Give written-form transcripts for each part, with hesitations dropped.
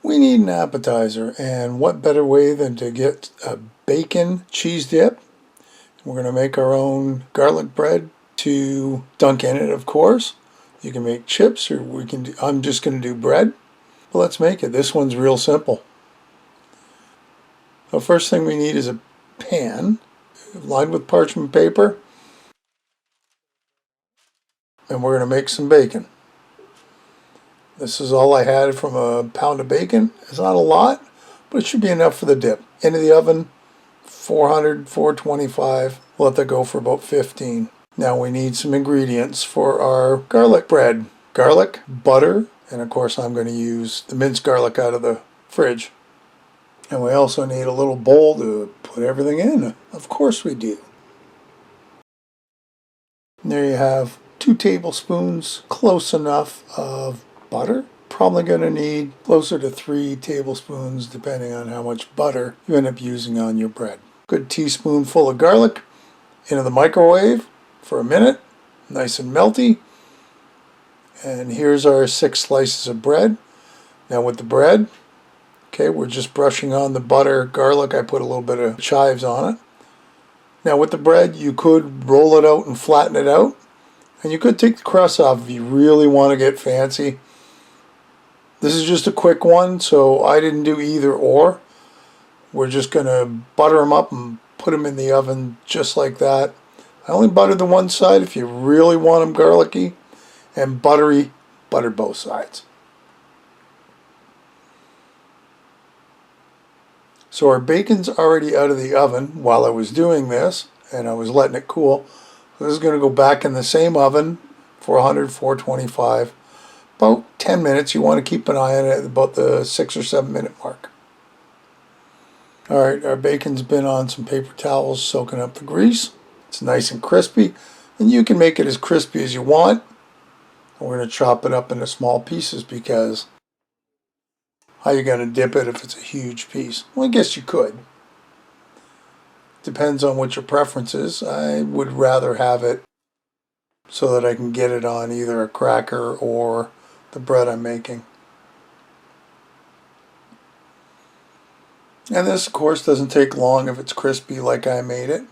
We need an appetizer, and what better way than to get a bacon cheese dip. We're going to make our own garlic bread to dunk in it, of course. You can make chips, or I'm just going to do bread. Well, let's make it. This one's real simple. The first thing we need is a pan lined with parchment paper, and we're going to make some bacon. This is all I had from a pound of bacon. It's not a lot, but it should be enough for the dip. Into the oven, 400, 425. We'll let that go for about 15. Now we need some ingredients for our garlic bread. Garlic, butter, and of course I'm going to use the minced garlic out of the fridge. And we also need a little bowl to put everything in. Of course we do. And there you have 2 tablespoons, close enough, of butter. Probably going to need closer to 3 tablespoons depending on how much butter you end up using on your bread. Good teaspoonful of garlic into the microwave for a minute, nice and melty. And here's our 6 slices of bread. Now with the bread, okay, we're just brushing on the butter, garlic. I put a little bit of chives on it. Now with the bread, you could roll it out and flatten it out. And you could take the crust off if you really want to get fancy. This is just a quick one, so I didn't do either or. We're just going to butter them up and put them in the oven just like that. I only buttered the one side. If you really want them garlicky and buttery, butter both sides. So our bacon's already out of the oven while I was doing this, and I was letting it cool. This is going to go back in the same oven, 400, 425. About 10 minutes. You want to keep an eye on it at about the 6 or 7 minute mark. Alright, our bacon's been on some paper towels soaking up the grease. It's nice and crispy, and you can make it as crispy as you want. We're going to chop it up into small pieces because how are you going to dip it if it's a huge piece? Well, I guess you could. Depends on what your preference is. I would rather have it so that I can get it on either a cracker or the bread I'm making. And this, of course, doesn't take long if it's crispy like I made it.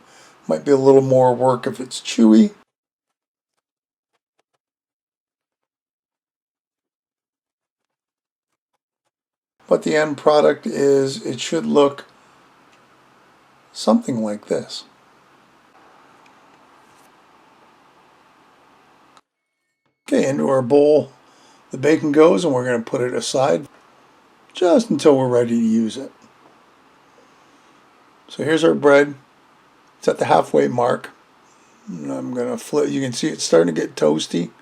Might be a little more work if it's chewy. But the end product is, it should look something like this. Okay, into our bowl the bacon goes, and we're going to put it aside just until we're ready to use it. So here's our bread. It's at the halfway mark. And I'm going to flip. You can see it's starting to get toasty.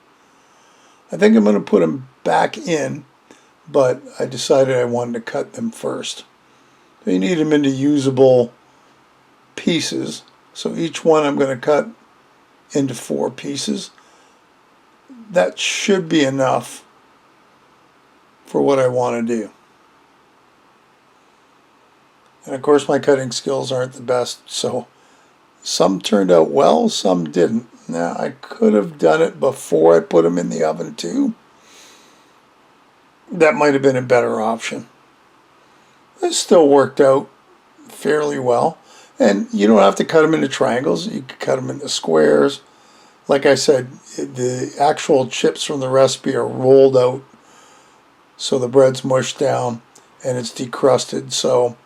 I think I'm going to put them back in, but I decided I wanted to cut them first. So you need them into usable pieces. So each one I'm going to cut into 4 pieces. That should be enough for what I want to do. And of course my cutting skills aren't the best, so some turned out well, some didn't. Now I could have done it before I put them in the oven too. That might have been a better option. It still worked out fairly well. And you don't have to cut them into triangles. You can cut them into squares. Like I said, the actual chips from the recipe are rolled out so the bread's mushed down and it's decrusted. So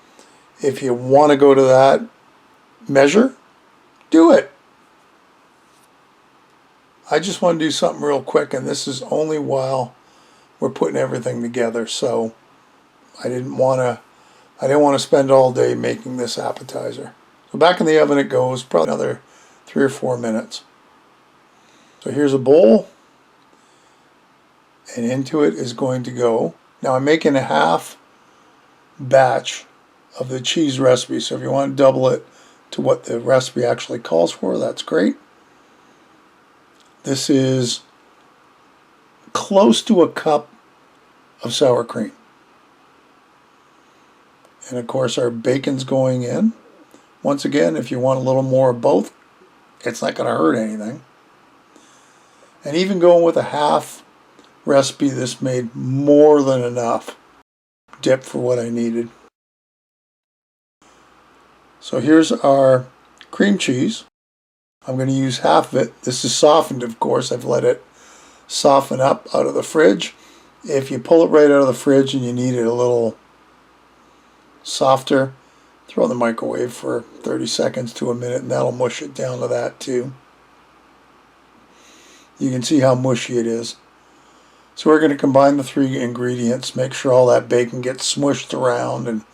if you want to go to that measure, do it. I just want to do something real quick, and this is only while we're putting everything together. So I didn't want to spend all day making this appetizer. So back in the oven it goes, probably another 3 or 4 minutes. So here's a bowl, and into it is going to go. Now I'm making a half batch of the cheese recipe, so if you want to double it to what the recipe actually calls for, that's great. This is close to a cup of sour cream. And of course our bacon's going in. Once again, if you want a little more of both, it's not going to hurt anything. And even going with a half recipe, this made more than enough dip for what I needed. So here's our cream cheese. I'm going to use half of it. This is softened, of course. I've let it soften up out of the fridge. If you pull it right out of the fridge and you need it a little softer, throw it in the microwave for 30 seconds to a minute, and that'll mush it down to that too. You can see how mushy it is. So we're going to combine the three ingredients, make sure all that bacon gets smushed around and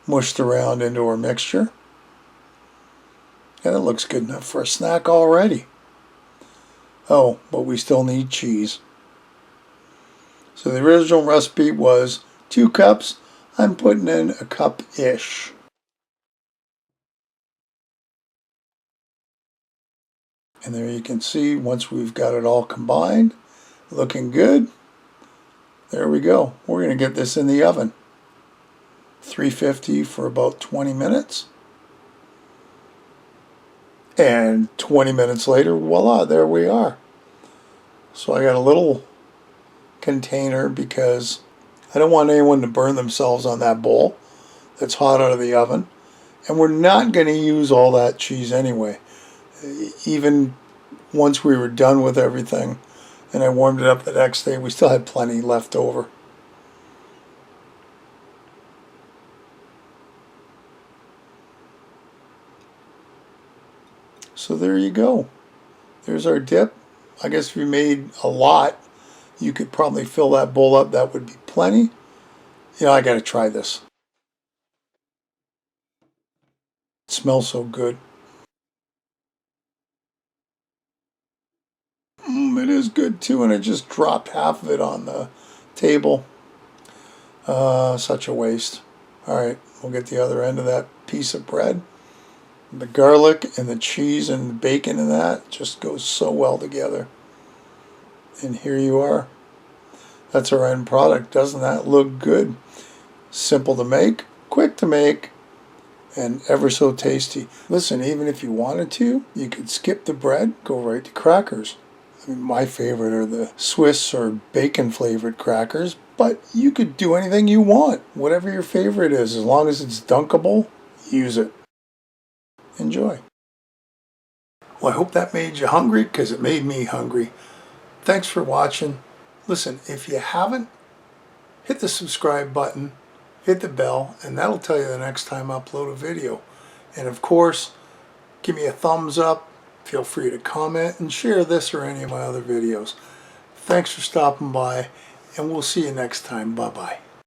mushed around into our mixture. And it looks good enough for a snack already. Oh, but we still need cheese. So the original recipe was 2 cups. I'm putting in a cup-ish. And there you can see, once we've got it all combined, looking good, there we go. We're going to get this in the oven. 350 for about 20 minutes. And 20 minutes later, voila, there we are. So I got a little container because I don't want anyone to burn themselves on that bowl that's hot out of the oven. And we're not going to use all that cheese anyway. Even once we were done with everything and I warmed it up the next day, we still had plenty left over. So there you go. There's our dip. I guess if you made a lot, you could probably fill that bowl up. That would be plenty. You know, I got to try this. It smells so good. It is good too, and I just dropped half of it on the table. Such a waste. All right, we'll get the other end of that piece of bread. The garlic and the cheese and the bacon and that just goes so well together. And here you are. That's our end product. Doesn't that look good? Simple to make, quick to make, and ever so tasty. Listen, even if you wanted to, you could skip the bread, go right to crackers. I mean, my favorite are the Swiss or bacon flavored crackers, but you could do anything you want. Whatever your favorite is, as long as it's dunkable, use it. Enjoy. Well, I hope that made you hungry, because it made me hungry. Thanks for watching. Listen, if you haven't, hit the subscribe button, hit the bell, and that'll tell you the next time I upload a video. And of course, give me a thumbs up. Feel free to comment and share this or any of my other videos. Thanks for stopping by, and we'll see you next time. Bye-bye.